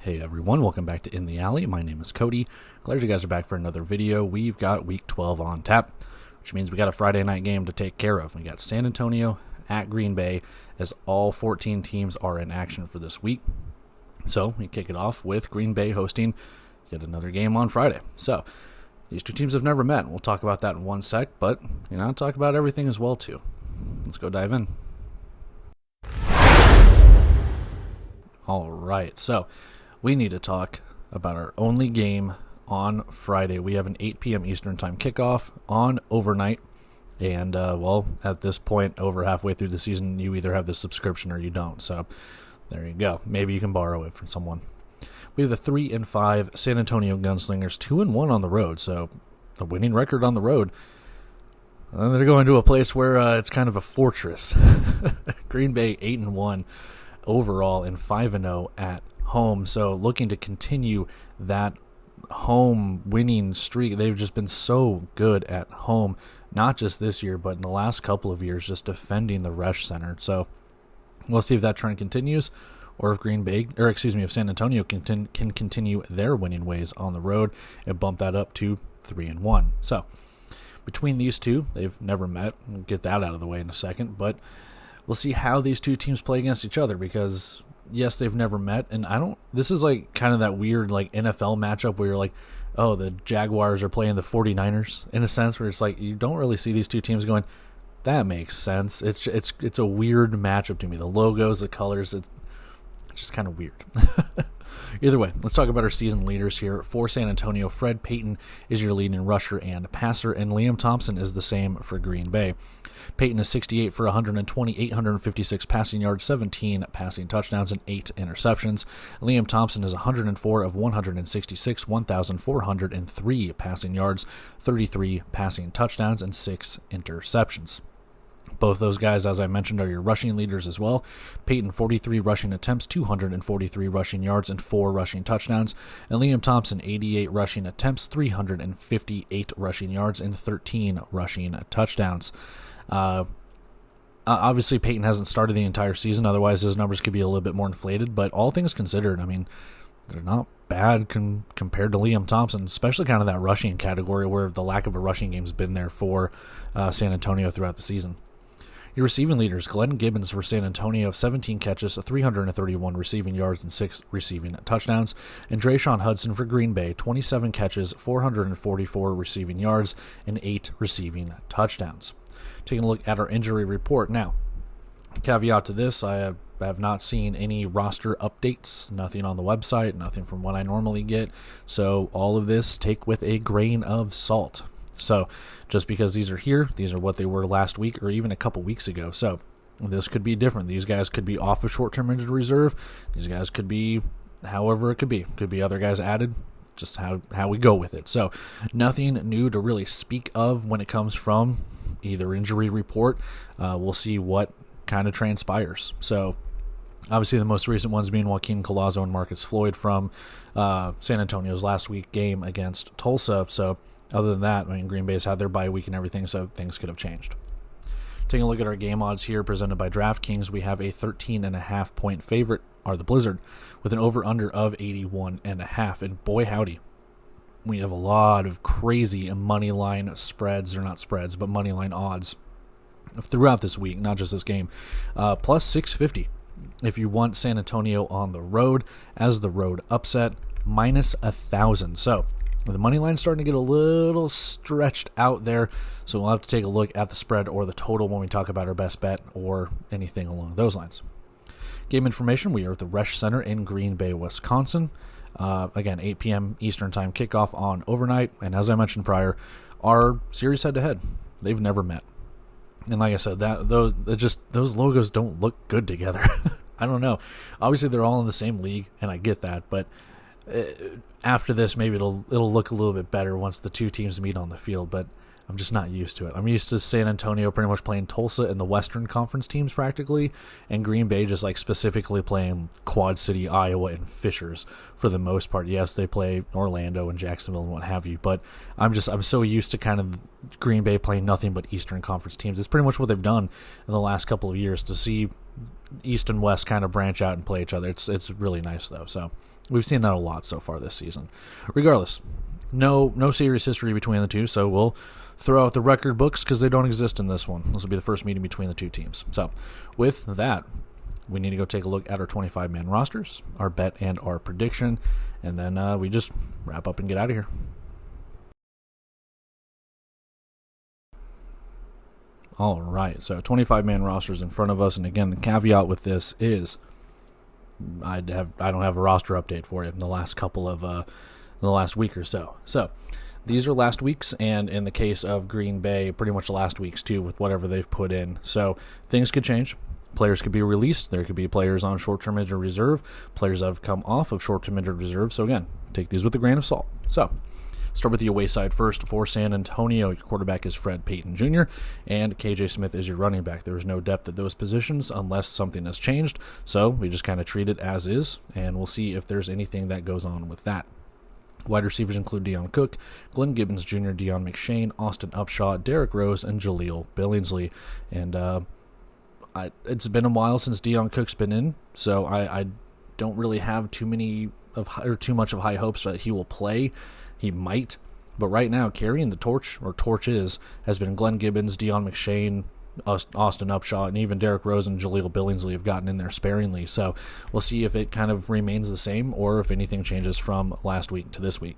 Hey everyone, welcome back to In the Alley. My name is Cody. Glad you guys are back for another video. We've got Week 12 on tap, which means we got a Friday night game to take care of. We got San Antonio at Green Bay, as all 14 teams are in action for this week. So we kick it off with Green Bay hosting yet another game on Friday. So these two teams have never met. We'll talk about that in one sec, but talk about everything as well too. Let's go dive in. All right, so we need to talk about our only game on Friday. We have an 8 p.m. Eastern Time kickoff on overnight. And, at this point, over halfway through the season, you either have the subscription or you don't. So there you go. Maybe you can borrow it from someone. We have the 3-5 San Antonio Gunslingers, 2-1 on the road. So the winning record on the road. And they're going to a place where it's kind of a fortress. Green Bay 8-1 overall and 5-0 at home. So looking to continue that home winning streak. They've just been so good at home, not just this year, but in the last couple of years, just defending the Resch Center. So we'll see if that trend continues, or if if San Antonio can continue their winning ways on the road and bump that up to 3-1. So between these two, they've never met. We'll get that out of the way in a second, but we'll see how these two teams play against each other, because yes, they've never met, and this is like kind of that weird like NFL matchup where you're like, oh, the Jaguars are playing the 49ers in a sense, where it's like you don't really see these two teams going, that makes sense. It's a weird matchup to me. The logos, the colors, it's just kind of weird. Either way, let's talk about our season leaders here. For San Antonio, Fred Payton is your leading rusher and passer, and Liam Thompson is the same for Green Bay. Payton is 68 for 120, 856 passing yards, 17 passing touchdowns, and 8 interceptions. Liam Thompson is 104 of 166, 1,403 passing yards, 33 passing touchdowns, and 6 interceptions. Both those guys, as I mentioned, are your rushing leaders as well. Payton, 43 rushing attempts, 243 rushing yards, and 4 rushing touchdowns. And Liam Thompson, 88 rushing attempts, 358 rushing yards, and 13 rushing touchdowns. Obviously, Payton hasn't started the entire season. Otherwise, his numbers could be a little bit more inflated. But all things considered, they're not bad compared to Liam Thompson, especially kind of that rushing category where the lack of a rushing game has been there for San Antonio throughout the season. Your receiving leaders, Glenn Gibbons for San Antonio, 17 catches, 331 receiving yards, and 6 receiving touchdowns. And Drayshawn Hudson for Green Bay, 27 catches, 444 receiving yards, and 8 receiving touchdowns. Taking a look at our injury report now. Caveat to this, I have not seen any roster updates, nothing on the website, nothing from what I normally get. So all of this take with a grain of salt. So just because these are here, these are what they were last week or even a couple weeks ago. So this could be different. These guys could be off of short-term injured reserve. These guys could be however it could be. Could be other guys added, just how we go with it. So nothing new to really speak of when it comes from either injury report. We'll see what kind of transpires. So obviously the most recent ones being Joaquin Collazo and Marcus Floyd from San Antonio's last week game against Tulsa. So other than that, Green Bay's had their bye week and everything, so things could have changed. Taking a look at our game odds here presented by DraftKings, we have a 13.5 point favorite, are the Blizzard, with an over-under of 81.5. And boy howdy, we have a lot of crazy money line spreads, or not spreads, but money line odds throughout this week, not just this game. Plus 650 if you want San Antonio on the road as the road upset, minus 1,000. So the money line's starting to get a little stretched out there, so we'll have to take a look at the spread or the total when we talk about our best bet or anything along those lines. Game information, we are at the Resch Center in Green Bay, Wisconsin. Again, 8 p.m. Eastern Time kickoff on overnight, and as I mentioned prior, our series head-to-head, they've never met. And like I said, those logos don't look good together. I don't know. Obviously, they're all in the same league, and I get that, but after this, maybe it'll look a little bit better once the two teams meet on the field, but I'm just not used to it. I'm used to San Antonio pretty much playing Tulsa and the Western Conference teams practically, and Green Bay just like specifically playing Quad City, Iowa, and Fishers for the most part. Yes, they play Orlando and Jacksonville and what have you, but I'm so used to kind of Green Bay playing nothing but Eastern Conference teams. It's pretty much what they've done in the last couple of years. To see East and West kind of branch out and play each other, it's really nice though. So We've seen that a lot so far this season. Regardless, no serious history between the two, so we'll throw out the record books because they don't exist in this one. This will be the first meeting between the two teams. So with that, we need to go take a look at our 25-man rosters, our bet, and our prediction, and then we just wrap up and get out of here. All right, so 25-man rosters in front of us, and again, the caveat with this is I don't have a roster update for you in the last couple of the last week or so. So these are last week's, and in the case of Green Bay, pretty much last week's too, with whatever they've put in. So things could change. Players could be released. There could be players on short-term injured reserve, players that have come off of short-term injured reserve. So again, take these with a grain of salt. So start with the away side first. For San Antonio, your quarterback is Fred Payton Jr., and KJ Smith is your running back. There is no depth at those positions unless something has changed, so we just kind of treat it as is, and we'll see if there's anything that goes on with that. Wide receivers include Deion Cook, Glenn Gibbons Jr., Deion McShane, Austin Upshaw, Derrick Rose, and Jaleel Billingsley. And it's been a while since Deion Cook's been in, so I don't really have too much of high hopes that he will play. He might, but right now carrying the torch, or torches, has been Glenn Gibbons, Deion McShane, Austin Upshaw, and even Derrick Rose and Jaleel Billingsley have gotten in there sparingly. So we'll see if it kind of remains the same or if anything changes from last week to this week.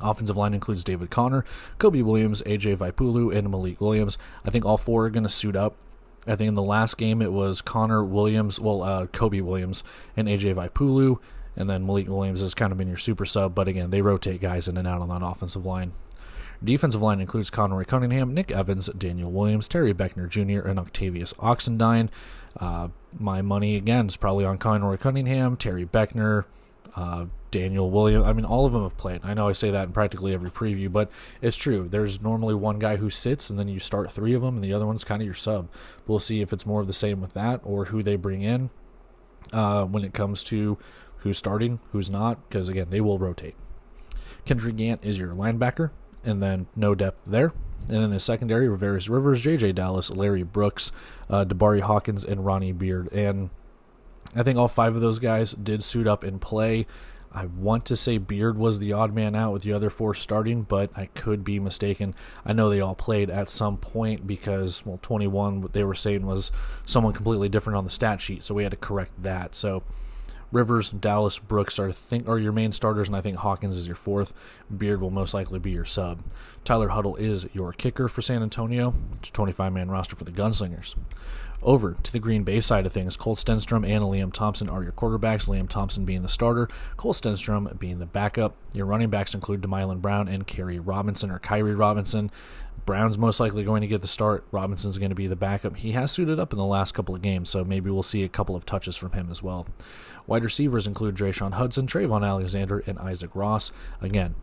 Offensive line includes David Connor, Kobe Williams, AJ Vaipulu, and Malik Williams. I think all four are going to suit up. I think in the last game it was Connor Williams, Kobe Williams, and AJ Vaipulu. And then Malik Williams has kind of been your super sub, but again, they rotate guys in and out on that offensive line. Defensive line includes Conroy Cunningham, Nick Evans, Daniel Williams, Terry Beckner Jr., and Octavius Oxendine. My money, again, is probably on Conroy Cunningham, Terry Beckner, Daniel Williams. I mean, all of them have played. I know I say that in practically every preview, but it's true. There's normally one guy who sits, and then you start three of them, and the other one's kind of your sub. We'll see if it's more of the same with that or who they bring in when it comes to who's starting, who's not, because, again, they will rotate. Kendrick Gant is your linebacker, and then no depth there. And in the secondary, Ravarius Rivers, J.J. Dallas, Larry Brooks, Dabari Hawkins, and Ronnie Beard. And I think all five of those guys did suit up and play. I want to say Beard was the odd man out with the other four starting, but I could be mistaken. I know they all played at some point because, 21, what they were saying was someone completely different on the stat sheet, so we had to correct that. So Rivers, Dallas, Brooks are your main starters, and I think Hawkins is your fourth. Beard will most likely be your sub. Tyler Huddle is your kicker for San Antonio. It's a 25-man roster for the Gunslingers. Over to the Green Bay side of things, Cole Stenstrom and Liam Thompson are your quarterbacks, Liam Thompson being the starter, Cole Stenstrom being the backup. Your running backs include DeMylan Brown and Kyrie Robinson. Brown's most likely going to get the start. Robinson's going to be the backup. He has suited up in the last couple of games, so maybe we'll see a couple of touches from him as well. Wide receivers include Drayshawn Hudson, Trayvon Alexander, and Isaac Ross. Again,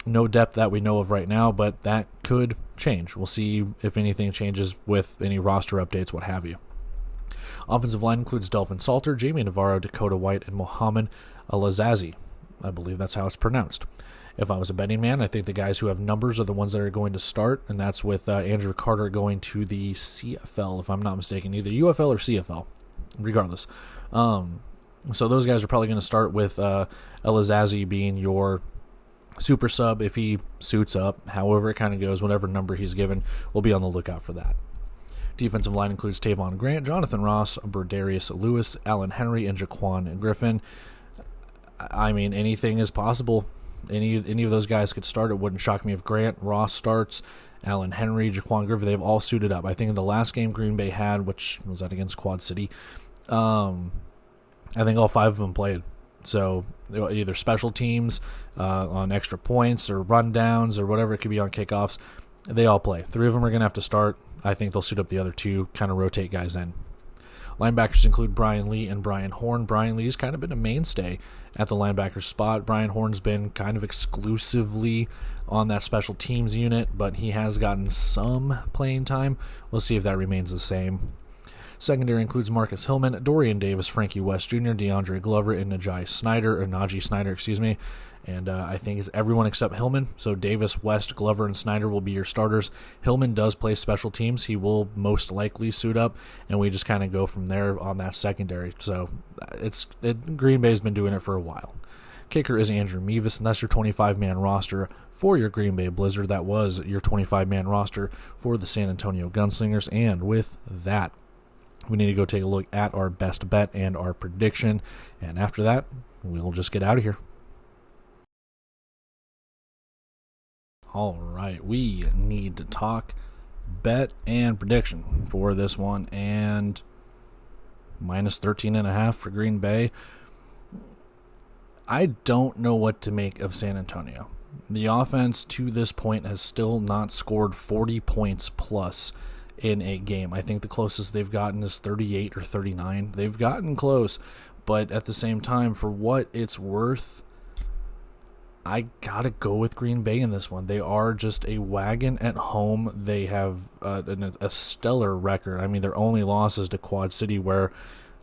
no depth that we know of right now, but that could change. We'll see if anything changes with any roster updates, what have you. Offensive line includes Delvin Salter, Jamie Navarro, Dakota White, and Mohamed Alazazi. I believe that's how it's pronounced. If I was a betting man, I think the guys who have numbers are the ones that are going to start, and that's with Andrew Carter going to the CFL, if I'm not mistaken, either UFL or CFL, regardless. So those guys are probably going to start with Alazazi being your super sub if he suits up. However it kind of goes, whatever number he's given, we'll be on the lookout for that. Defensive line includes Tavon Grant, Jonathan Ross, Berdarius Lewis, Allen Henry, and Jaquan Griffin. I mean, anything is possible. Any of those guys could start. It wouldn't shock me if Grant, Ross starts, Allen Henry, Jaquan Griffin, they've all suited up. I think in the last game Green Bay had, which was that against Quad City, I think all five of them played. So either special teams on extra points or rundowns or whatever it could be on kickoffs, they all play. Three of them are going to have to start. I think they'll suit up the other two, kind of rotate guys in. Linebackers include Brian Lee and Brian Horn. Brian Lee's kind of been a mainstay at the linebacker spot. Brian Horn's been kind of exclusively on that special teams unit, but he has gotten some playing time. We'll see if that remains the same. Secondary includes Marcus Hillman, Dorian Davis, Frankie West Jr., DeAndre Glover, and Najee Snyder. And I think it's everyone except Hillman. So Davis, West, Glover, and Snyder will be your starters. Hillman does play special teams. He will most likely suit up, and we just kind of go from there on that secondary. So Green Bay's been doing it for a while. Kicker is Andrew Mevis, and that's your 25-man roster for your Green Bay Blizzard. That was your 25-man roster for the San Antonio Gunslingers. And with that, we need to go take a look at our best bet and our prediction. And after that, we'll just get out of here. All right, we need to talk bet and prediction for this one. And minus 13.5 for Green Bay. I don't know what to make of San Antonio. The offense to this point has still not scored 40 points plus in a game. I think the closest they've gotten is 38 or 39. They've gotten close, but at the same time, for what it's worth, I gotta go with Green Bay in this one. They are just a wagon at home. They have a stellar record. I mean, their only loss is to Quad City, where,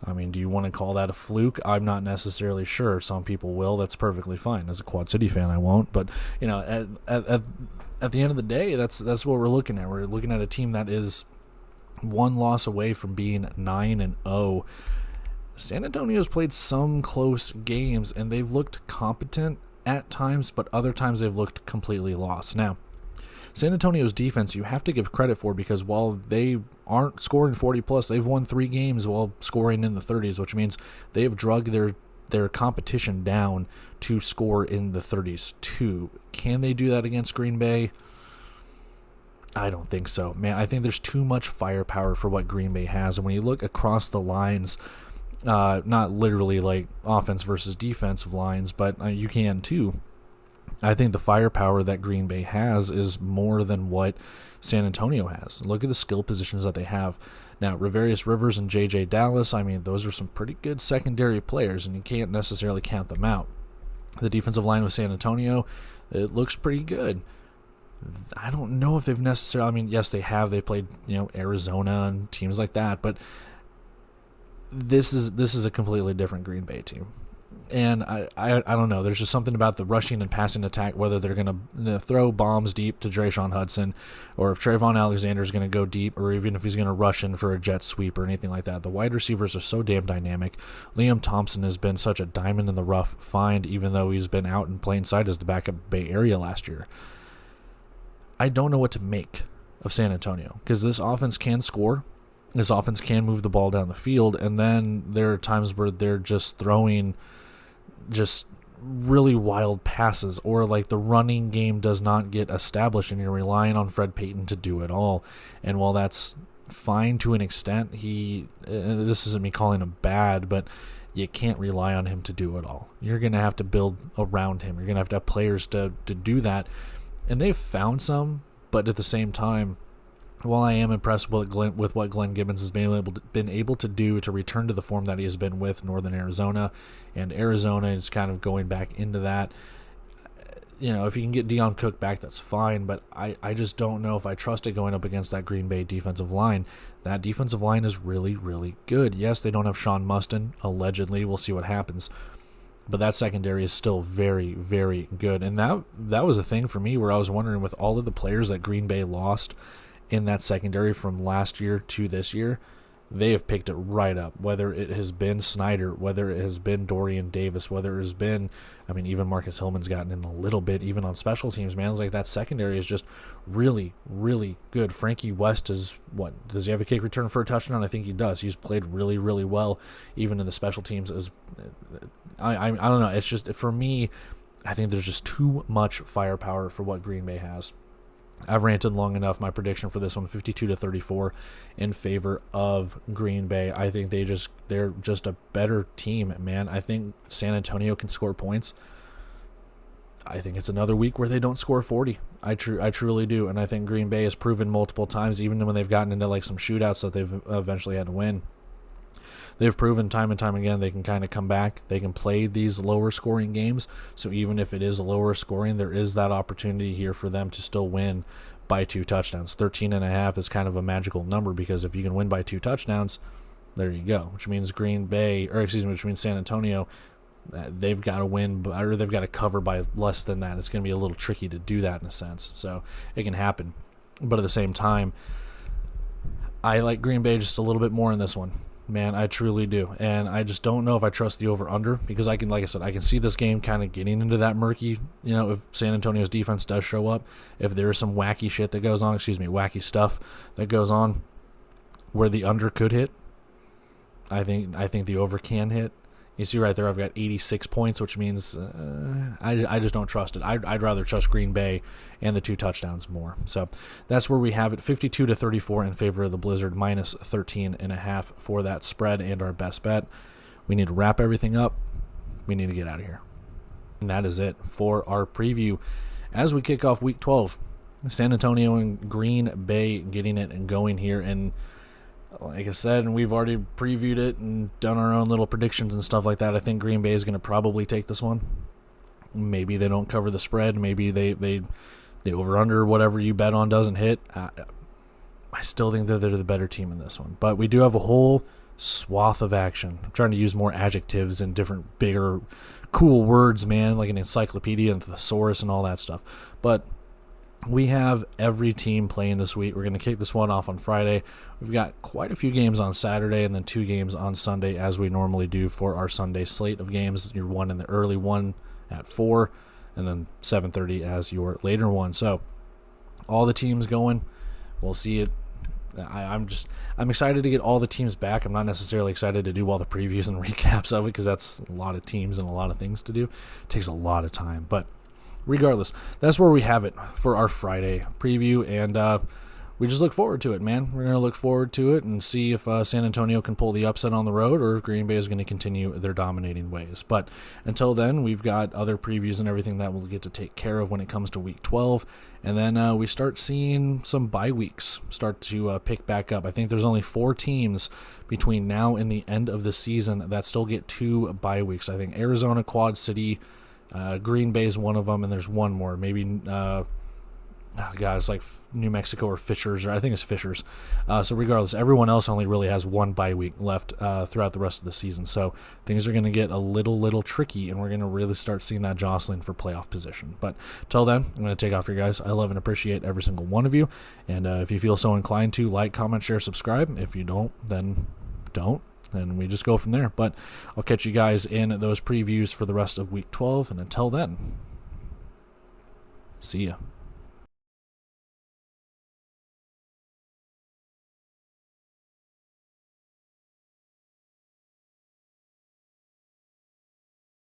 I mean, do you want to call that a fluke? I'm not necessarily sure. Some people will. That's perfectly fine. As a Quad City fan, I won't. But, you know, at the end of the day, that's what we're looking at. We're looking at a team that is one loss away from being 9-0. San Antonio's played some close games, and they've looked competent at times, but other times they've looked completely lost. Now, San Antonio's defense you have to give credit for, because while they aren't scoring 40 plus, they've won 3 games while scoring in the 30s, which means they have drug their competition down to score in the 30s too. Can they do that against Green Bay? I don't think so, man. I think there's too much firepower for what Green Bay has. And when you look across the lines, not literally like offense versus defensive lines, but you can too. I think the firepower that Green Bay has is more than what San Antonio has. Look at the skill positions that they have. Now, Ravarius Rivers and J.J. Dallas, I mean, those are some pretty good secondary players, and you can't necessarily count them out. The defensive line with San Antonio, it looks pretty good. I don't know if they've necessarily, I mean, yes, they have. They played, Arizona and teams like that, but this is a completely different Green Bay team. And I don't know. There's just something about the rushing and passing attack, whether they're going to throw bombs deep to Drayshawn Hudson, or if Trayvon Alexander is going to go deep, or even if he's going to rush in for a jet sweep or anything like that. The wide receivers are so damn dynamic. Liam Thompson has been such a diamond in the rough find, even though he's been out in plain sight as the backup Bay Area last year. I don't know what to make of San Antonio, because this offense can score. This offense can move the ball down the field, and then there are times where they're just throwing just really wild passes, or like the running game does not get established and you're relying on Fred Payton to do it all. And while that's fine to an extent, this isn't me calling him bad, but you can't rely on him to do it all. You're going to have to build around him. You're going to have players to do that. And they've found some, but at the same time, while I am impressed with what Glenn Gibbons has been able to do to return to the form that he has been with Northern Arizona, and Arizona is kind of going back into that. If you can get Deion Cook back, that's fine, but I just don't know if I trust it going up against that Green Bay defensive line. That defensive line is really, really good. Yes, they don't have Sean Mustin, allegedly. We'll see what happens. But that secondary is still very, very good. And that was a thing for me where I was wondering, with all of the players that Green Bay lost in that secondary from last year to this year, they have picked it right up. Whether it has been Snyder, whether it has been Dorian Davis, whether it has been, even Marcus Hillman's gotten in a little bit, even on special teams, man. It's like that secondary is just really, really good. Frankie West does he have a kick return for a touchdown? I think he does. He's played really, really well, even in the special teams. I don't know. It's just, for me, I think there's just too much firepower for what Green Bay has. I've ranted long enough. My prediction for this one, 52-34 in favor of Green Bay. I think they're just a better team, man. I think San Antonio can score points. I think it's another week where they don't score 40. I truly do. And I think Green Bay has proven multiple times, even when they've gotten into like some shootouts that they've eventually had to win, they've proven time and time again they can kind of come back. They can play these lower scoring games. So even if it is lower scoring, there is that opportunity here for them to still win by 2 touchdowns. 13.5 is kind of a magical number, because if you can win by 2 touchdowns, there you go. Which means which means San Antonio, they've got to win, or they've got to cover by less than that. It's going to be a little tricky to do that in a sense. So it can happen. But at the same time, I like Green Bay just a little bit more in this one. man. I truly do. And I just don't know if I trust the over-under because I can, like I said, I can see this game kind of getting into that murky, if San Antonio's defense does show up, if there's some wacky shit that goes on, wacky stuff that goes on where the under could hit. I think the over can hit. You see right there, I've got 86 points, which means I just don't trust it. I'd rather trust Green Bay and the 2 touchdowns more. So that's where we have it, 52-34 in favor of the Blizzard, minus 13.5 for that spread and our best bet. We need to wrap everything up. We need to get out of here. And that is it for our preview. As we kick off Week 12, San Antonio and Green Bay getting it and going here. And like I said, and we've already previewed it and done our own little predictions and stuff like that, I think Green Bay is going to probably take this one. Maybe they don't cover the spread. Maybe they over-under, whatever you bet on, doesn't hit. I still think that they're the better team in this one. But we do have a whole swath of action. I'm trying to use more adjectives and different, bigger, cool words, man, like an encyclopedia and thesaurus and all that stuff. But we have every team playing this week. We're going to kick this one off on Friday. We've got quite a few games on Saturday and then 2 games on Sunday, as we normally do for our Sunday slate of games. Your one in the early one at 4, and then 7:30 as your later one. So all the teams going. We'll see it. I'm excited to get all the teams back. I'm not necessarily excited to do all the previews and recaps of it because that's a lot of teams and a lot of things to do. It takes a lot of time, but regardless, that's where we have it for our Friday preview, and we just look forward to it, man. We're going to look forward to it and see if San Antonio can pull the upset on the road or if Green Bay is going to continue their dominating ways. But until then, we've got other previews and everything that we'll get to take care of when it comes to Week 12, and then we start seeing some bye weeks start to pick back up. I think there's only 4 teams between now and the end of the season that still get 2 bye weeks. I think Arizona, Quad City, Green Bay is one of them, and there's one more. Maybe, it's like New Mexico or Fishers, or I think it's Fishers. So regardless, everyone else only really has 1 bye week left throughout the rest of the season. So things are going to get a little tricky, and we're going to really start seeing that jostling for playoff position. But till then, I'm going to take off here, guys. I love and appreciate every single one of you. And if you feel so inclined to, like, comment, share, subscribe. If you don't, then don't. And we just go from there. But I'll catch you guys in those previews for the rest of Week 12. And until then, see ya.